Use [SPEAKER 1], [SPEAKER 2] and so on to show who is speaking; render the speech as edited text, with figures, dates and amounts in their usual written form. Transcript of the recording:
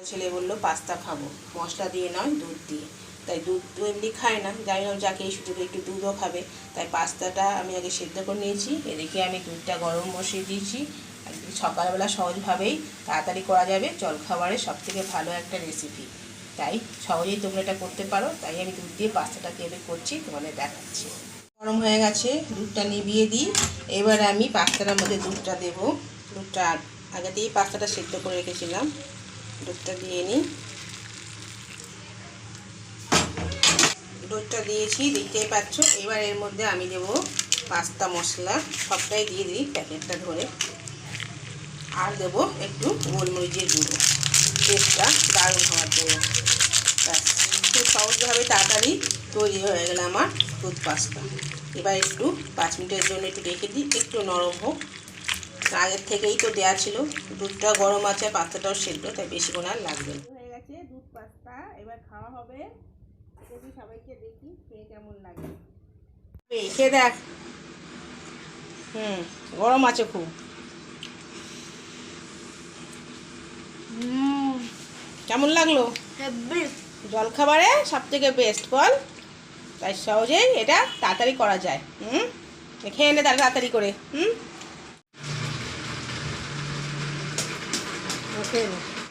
[SPEAKER 1] ছেলে বললো পাস্তা খাবো, মশলা দিয়ে নয় দুধ দিয়ে। তাই দুধ তো এমনি খায় না, জানি না যাকে এই সুযোগে একটু দুধও খাবে। তাই পাস্তাটা আমি আগে সেদ্ধ করে নিয়েছি। এদিকে আমি দুধটা গরম বসিয়ে দিয়েছি। একদিন সকালবেলা সহজভাবেই তাড়াতাড়ি করা যাবে, জলখাবারের সবথেকে ভালো একটা রেসিপি। তাই সহজেই তোমরা এটা করতে পারো। তাই আমি দুধ দিয়ে পাস্তাটা কীভাবে করছি তোমাদের দেখাচ্ছি। গরম হয়ে গেছে, দুধটা নিভিয়ে দিই। এবার আমি পাস্তাটার মধ্যে দুধটা দেবো। দুধটা আগেতেই পাস্তাটা সেদ্ধ করে রেখেছিলাম, দুধটা দিয়ে নিই। দুধটা দিয়েছি, দেখতেই পাচ্ছ। এবার এর মধ্যে আমি দেব পাস্তা মশলা, সবটাই দিয়ে দিই প্যাকেটটা ধরে। আর দেব একটু গোলমরিচের গুঁড়ো, টেস্টটা দারুণ হওয়ার জন্য। ব্যাস, খুব সহজভাবে তাড়াতাড়ি তৈরি হয়ে গেল আমার দুধ পাস্তা। এবার একটু 5 মিনিটের জন্য একটু রেখে দিই, একটু নরম হোক। আগের থেকেই তো দেওয়া ছিল, দুধটা গরম আছে, পাস্তাটাও সেদ্ধ, তাই বেশিক্ষণ আর লাগবে না। হয়ে গেছে দুধ পাস্তা, এবার খাওয়া হবে। দেখি সবাইকে, দেখি খেয়ে কেমন লাগে। খেয়ে দেখ। গরম আছে খুব। কেমন লাগলো? জলখাবারে সব থেকে বেস্ট বল। তাই সহজেই এটা তাড়াতাড়ি করা যায়। খেয়ে নে তাড়াতাড়ি করে। ওকে।